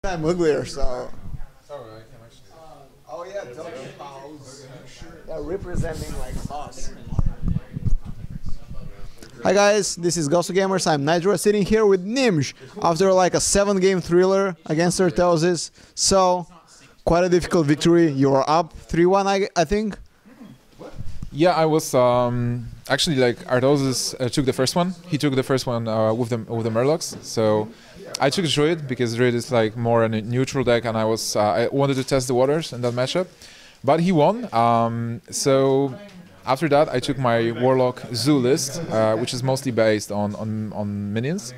I'm uglier, so. Oh yeah, Dota. They're representing like us. Hi guys, this is GosuGamers. I'm Nitro, sitting here with Gnimsh after like a 7-game thriller against Artosis. So, quite a difficult victory. You were up 3-1, I think. Yeah, I was actually like Artosis took the first one. He took the first one with the Murlocs. So I took Druid because Druid is like more a neutral deck, and I wanted to test the waters in that matchup. But he won. So after that, I took my Warlock Zoo list, which is mostly based on minions,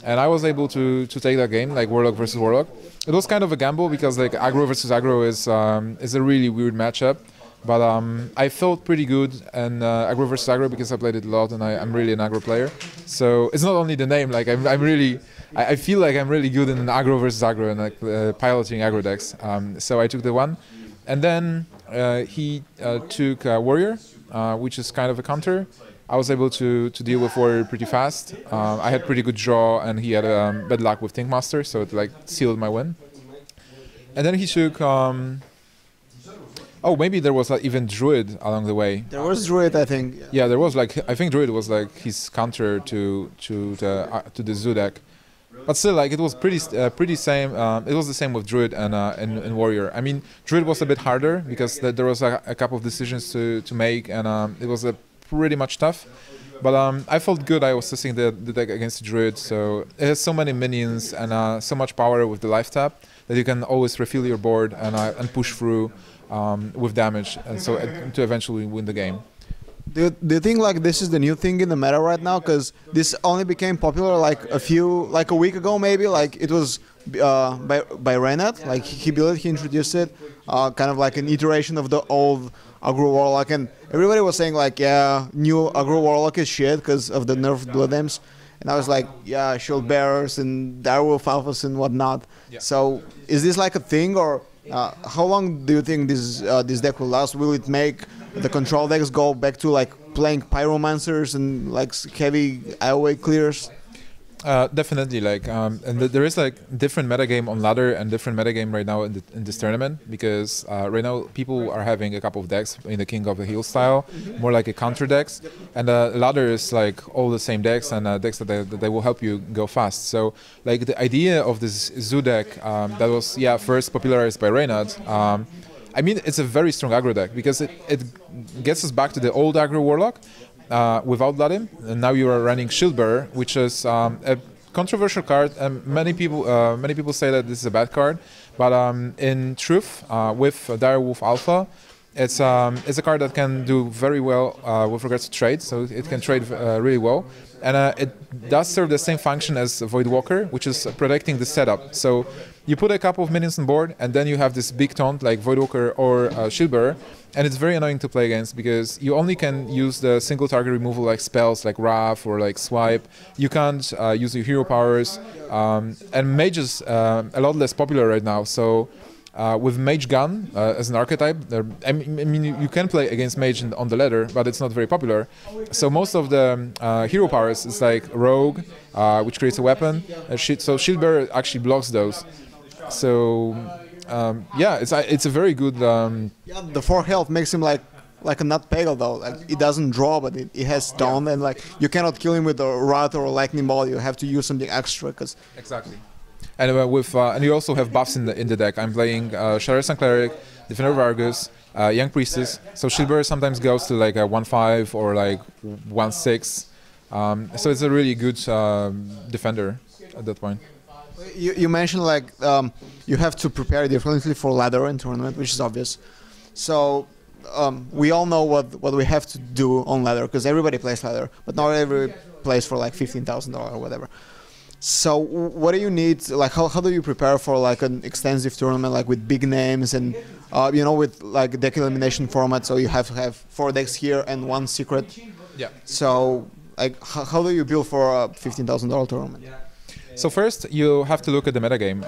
and I was able to take that game, like Warlock versus Warlock. It was kind of a gamble because like aggro versus aggro is a really weird matchup. But I felt pretty good in aggro versus aggro because I played it a lot, and I'm really an aggro player. So it's not only the name, like I feel like I'm really good in an aggro versus aggro and like piloting aggro decks. So I took the one, and then he took Warrior, which is kind of a counter. I was able to deal with Warrior pretty fast. I had pretty good draw, and he had bad luck with Thinkmaster, so it like sealed my win. And then he took. Oh, maybe there was even Druid along the way. There was Druid, I think. Yeah, there was like I think Druid was like his counter to the Zoo deck, but still like it was pretty same. It was the same with Druid and Warrior. I mean, Druid was a bit harder because there was a couple of decisions to make, and it was pretty much tough. But I felt good. I was testing the deck against Druid, so it has so many minions and so much power with the life tap that you can always refill your board and push through. With damage, and so to eventually win the game. Do you think like this is the new thing in the meta right now? Because this only became popular like a week ago maybe. Like it was by Renat. Like he built it, he introduced it, kind of like an iteration of the old aggro Warlock, and everybody was saying like, yeah, new aggro Warlock is shit because of the nerfed Blood Imps. And I was like, yeah, Shield Bearers and Direwolf Alphas and whatnot. Yeah. So is this like a thing, or how long do you think this deck will last? Will it make the control decks go back to like playing Pyromancers and like heavy AoE clears? Definitely, like, and there is like different metagame on ladder and different metagame right now in this tournament, because right now people are having a couple of decks in the King of the Hill style, more like a counter decks, and ladder is like all the same decks and decks that they will help you go fast. So like the idea of this Zoo deck that was first popularized by Reynad. I mean, it's a very strong aggro deck because it gets us back to the old aggro Warlock. Without Blood Imp, and now you are running Shieldbearer, which is a controversial card. Many people say that this is a bad card, but in truth, with Direwolf Alpha, it's a card that can do very well with regards to trade. So it can trade really well, and it does serve the same function as Voidwalker, which is protecting the setup. So you put a couple of minions on board, and then you have this big taunt like Voidwalker or Shieldbearer. And it's very annoying to play against because you only can use the single target removal like spells like Wrath or like Swipe. You can't use your hero powers. And Mage is a lot less popular right now. So with Mage Gun as an archetype, I mean you can play against Mage on the ladder, but it's not very popular. So most of the hero powers is like Rogue, which creates a weapon. So Shieldbearer actually blocks those. So it's a very good. Yeah, the 4 health makes him like a nut peggle though. Like it doesn't draw, but it has stone, and like you cannot kill him with a Wrath or a Lightning Ball. You have to use something extra. Exactly. And and you also have buffs in the deck. I'm playing Shadowsun Cleric, Defender of Argus, Young Priestess. So Shieldbearer sometimes goes to like a 1/5 or like 1/6. So it's a really good defender at that point. You mentioned like you have to prepare differently for ladder and tournament, which is obvious. So we all know what we have to do on ladder because everybody plays ladder, but not everybody plays for like $15,000 or whatever. So what do you need? Like how do you prepare for like an extensive tournament like with big names and with like deck elimination format? So you have to have 4 decks here and 1 secret. Yeah. So like how do you build for a $15,000 tournament? So first, you have to look at the metagame.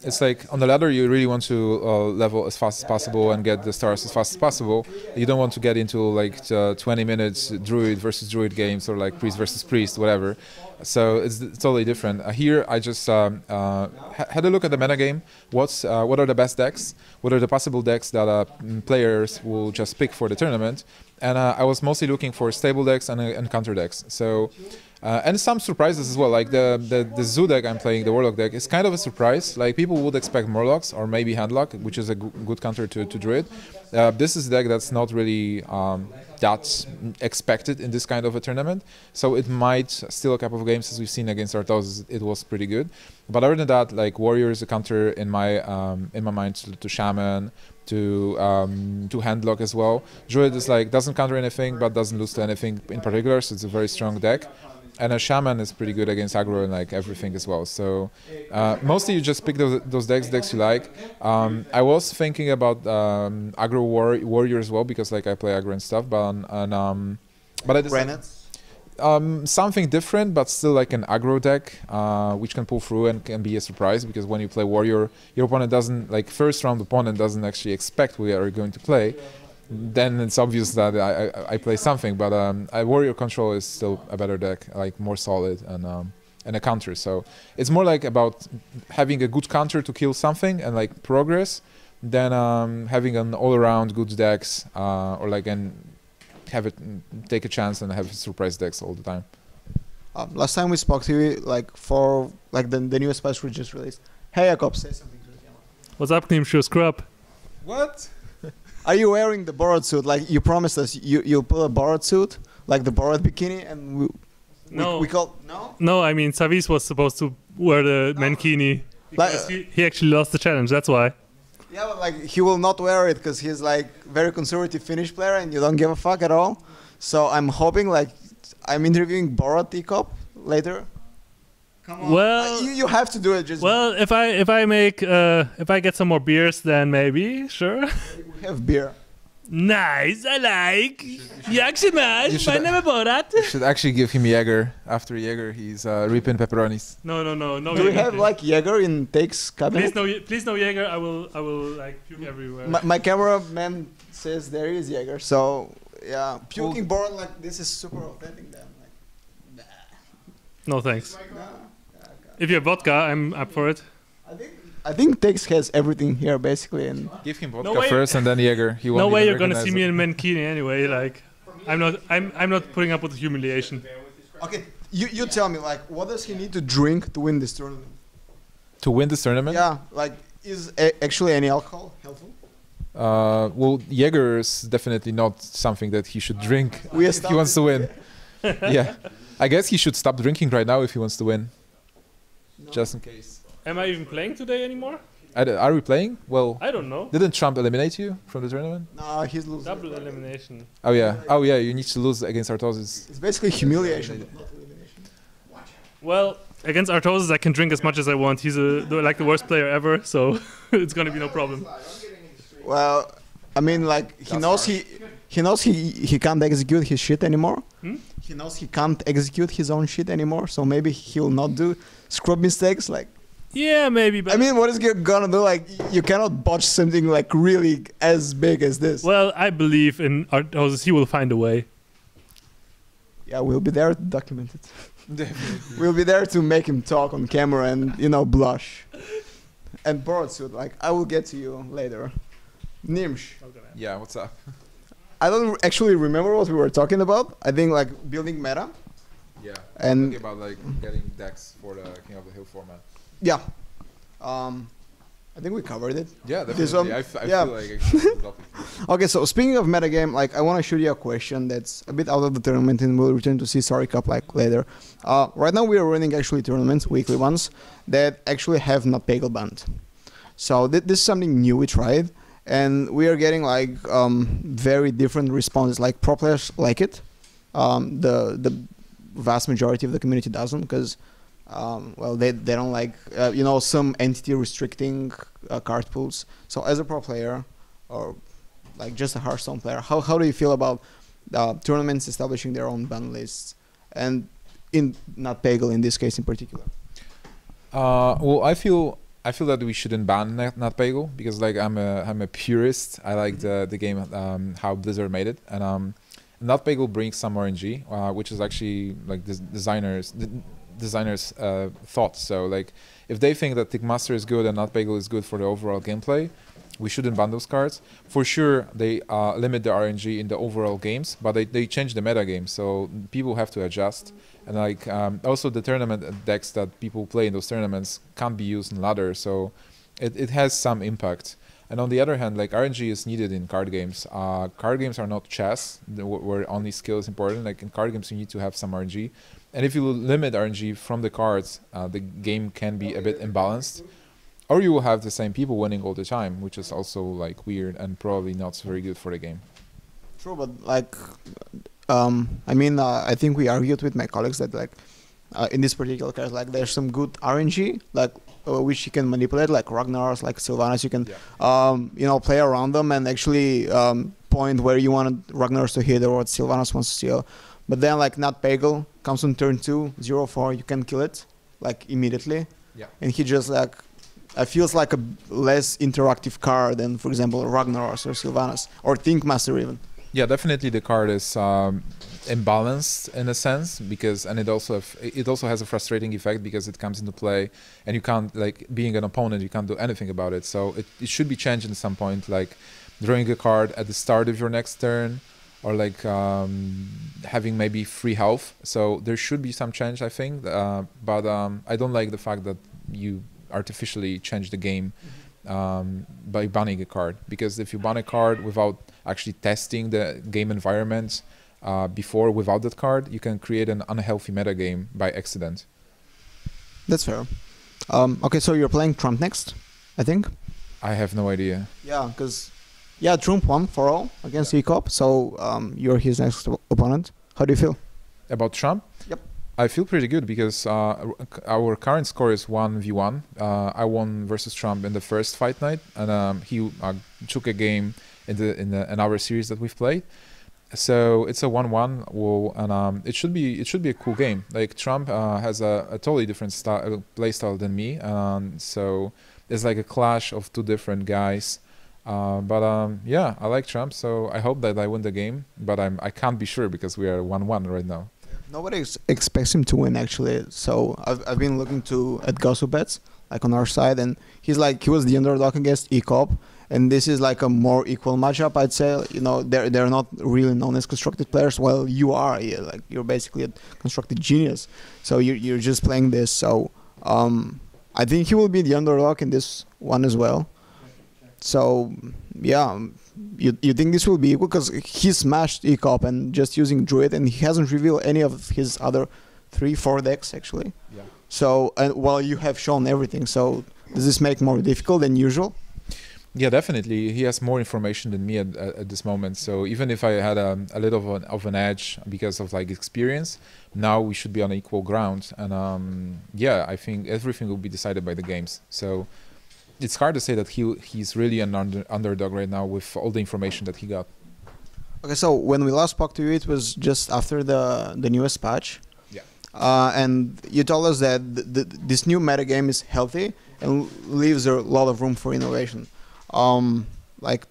It's like on the ladder, you really want to level as fast as possible and get the stars as fast as possible. You don't want to get into like 20 minutes druid versus druid games or like priest versus priest, whatever. So it's totally different. Here, I just had a look at the metagame. What are the best decks? What are the possible decks that players will just pick for the tournament? And I was mostly looking for stable decks and counter decks. So. And some surprises as well, like the Zoo deck I'm playing, the Warlock deck, is kind of a surprise. Like people would expect Murlocs or maybe Handlock, which is a good counter to Druid. This is a deck that's not really that expected in this kind of a tournament. So it might steal a couple of games, as we've seen against Arthos, it was pretty good. But other than that, like Warrior is a counter in my mind to Shaman, to Handlock as well. Druid is like doesn't counter anything but doesn't lose to anything in particular, so it's a very strong deck. And a Shaman is pretty good against aggro and like everything as well. So mostly you just pick those decks you like. I was thinking about aggro warrior as well because like I play aggro and stuff, but I decided something different, but still like an aggro deck, which can pull through and can be a surprise because when you play warrior, your opponent doesn't like first round opponent doesn't actually expect we are going to play. Then it's obvious that I play something, but warrior control is still a better deck, like more solid and a counter. So it's more like about having a good counter to kill something and like progress, than having an all-around good decks or like take a chance and have surprise decks all the time. Last time we spoke to you, like for like the newest patch we just released. Hey, ek0p, say something to the camera. What's up, Gnimsh? Scrub. What? Are you wearing the borrowed suit? Like you promised us, you'll put a borrowed suit, like the borrowed bikini, and we call no. No, I mean Savis was supposed to wear the mankini because he actually lost the challenge. That's why. Yeah, but like he will not wear it because he's like very conservative Finnish player, and you don't give a fuck at all. So I'm hoping like I'm interviewing Borod ek0p later. Come on. Well, you have to do it. Just well, if I get some more beers, then maybe sure. We have beer. Nice, I like. Jak się masz? Fajne wyborat. You should actually give him Jaeger. After Jaeger, he's reaping pepperonis. No. Do we have like Jaeger in Take's cabinet? Please no Jaeger. I will like puke everywhere. My cameraman says there is Jaeger. So yeah, puking board like this is super authentic. Then like, no thanks. If you have vodka, I'm up for it. I think Tex has everything here basically, and give him vodka first and then Jaeger. He won't no way even you're gonna see recognize me in mankini anyway. Like, I'm not putting up with the humiliation. Okay, you tell me like what does he need to drink to win this tournament? To win this tournament? Yeah, like is actually any alcohol helpful? Well, Jaeger is definitely not something that he should drink if he wants to win. Yeah, I guess he should stop drinking right now if he wants to win. No. Just in case. Am I even playing today anymore? Are we playing? Well, I don't know. Didn't Trump eliminate you from the tournament? No, he's losing. Double elimination. Oh yeah, you need to lose against Arthos. It's basically humiliation, not elimination. Well, against Arthos I can drink as much as I want. He's like the worst player ever, so it's gonna be no problem. Well, I mean, like he knows he can't execute his shit anymore. He knows he can't execute his own shit anymore, so maybe he'll not do scrub mistakes like. Yeah, maybe. But I mean, what is he gonna do? Like, you cannot botch something like really as big as this. Well, I believe in Arthos. He will find a way. Yeah, we'll be there to document it. Definitely. We'll be there to make him talk on camera and blush. And Borodsuit, like I will get to you later. Gnimsh. Yeah, what's up? I don't actually remember what we were talking about. I think like building meta. Yeah. And talking about like getting decks for the King of the Hill format. Yeah. I think we covered it. Yeah, definitely. I yeah. feel like it's Okay, so speaking of metagame, like I want to shoot you a question that's a bit out of the tournament and we'll return to SeatStoryCup like later. Right now we are running actually tournaments, weekly ones, that actually have not Peggle banned. So this is something new we tried, and we are getting like very different responses. Like pro players like it. The vast majority of the community doesn't, because well, they don't like some entity restricting card pools. So as a pro player or like just a HearthStone player, how do you feel about tournaments establishing their own ban lists and in not Peggle in this case in particular? Well, I feel that we shouldn't ban NotPegel because like I'm a purist. I like the game how Blizzard made it, and NotPegel brings some RNG, which is actually like designers thought. So like if they think that Tickmaster is good and NotPegel is good for the overall gameplay, we shouldn't ban those cards. For sure, they limit the RNG in the overall games, but they change the meta game, so people have to adjust. And like also the tournament decks that people play in those tournaments can't be used in ladder, so it has some impact. And on the other hand, like RNG is needed in card games. Card games are not chess, where only skill is important. Like in card games, you need to have some RNG. And if you limit RNG from the cards, the game can be a bit imbalanced. Or you will have the same people winning all the time, which is also like weird and probably not very good for the game. True, but like, I mean, I think we argued with my colleagues that like, in this particular case, like there's some good RNG, like which you can manipulate, like Ragnar's, like Sylvanas, you can, you know, play around them and actually point where you want Ragnar's to hit or what Sylvanas wants to steal. But then like NotPegel comes on turn 2, 0-4, you can kill it like immediately. Yeah. And he just like, it feels like a less interactive card than, for example, Ragnar's or Sylvanas or Thinkmaster even. Yeah, definitely the card is imbalanced in a sense because, and it also has a frustrating effect because it comes into play and you can't, like being an opponent, you can't do anything about it. So it should be changed at some point, like drawing a card at the start of your next turn or like having maybe free health. So there should be some change, I think, but I don't like the fact that you artificially change the game by banning a card, because if you ban a card without actually testing the game environment before without that card, you can create an unhealthy metagame by accident. That's fair. Okay, so you're playing Trump next, I think? I have no idea. Yeah, because Trump won for all against ek0p, so you're his next opponent. How do you feel? About Trump? Yep. I feel pretty good because our current score is 1v1. I won versus Trump in the first fight night, and he took a game in our series that we've played. So it's a 1-1, and it should be a cool game. Like Trump has a totally different play style than me, so it's like a clash of two different guys. Yeah, I like Trump, so I hope that I win the game, but I can't be sure because we are 1-1 right now. Nobody expects him to win, actually. So I've been looking at GosuBets, like on our side, and he was the underdog against ek0p, and this is like a more equal matchup, I'd say. You know, they're not really known as constructed players. Well, you are, like you're basically a constructed genius. So you're just playing this. So I think he will be the underdog in this one as well. So yeah, you think this will be equal because he smashed ek0p and just using Druid, and he hasn't revealed any of his other 3-4 decks actually. Yeah. So while you have shown everything, so does this make more difficult than usual? Yeah, definitely. He has more information than me at this moment. So even if I had a little of an edge because of like experience, now we should be on equal ground. And yeah, I think everything will be decided by the games. So it's hard to say that he's really an underdog right now with all the information that he got. Okay, so when we last spoke to you, it was just after the newest patch. Yeah. And you told us that this new metagame is healthy and leaves a lot of room for innovation. Like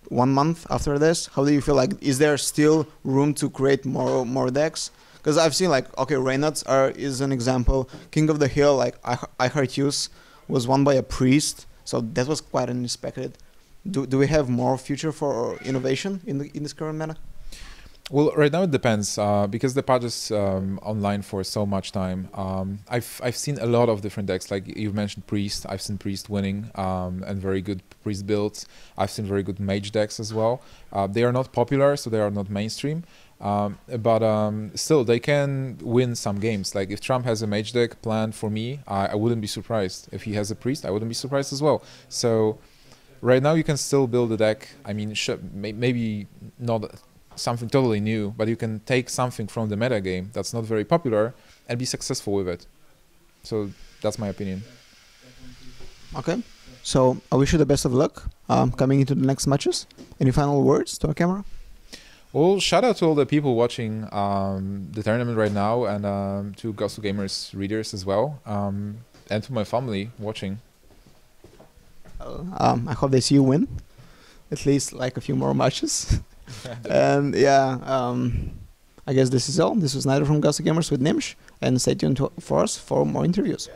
1 month after this, how do you feel? Like, is there still room to create more decks? Because I've seen like, okay, Reynolds is an example. King of the Hill, like HearthStone was won by a priest. So that was quite unexpected. Do we have more future for innovation in this current meta? Well, right now it depends because the patch is online for so much time. I've seen a lot of different decks. Like you mentioned Priest, I've seen Priest winning and very good Priest builds. I've seen very good Mage decks as well. They are not popular, so they are not mainstream. But still, they can win some games. Like if Trump has a Mage deck planned for me, I wouldn't be surprised. If he has a Priest, I wouldn't be surprised as well. So right now you can still build a deck. I mean, maybe not something totally new, but you can take something from the meta game that's not very popular and be successful with it. So that's my opinion. Okay. So I wish you the best of luck coming into the next matches. Any final words to our camera? Well, shout out to all the people watching the tournament right now and to GosuGamers readers as well. and to my family watching. I hope they see you win, at least like a few more matches. And yeah, I guess this is all. This was Snyder from GosuGamers with Gnimsh, and stay tuned for us for more interviews.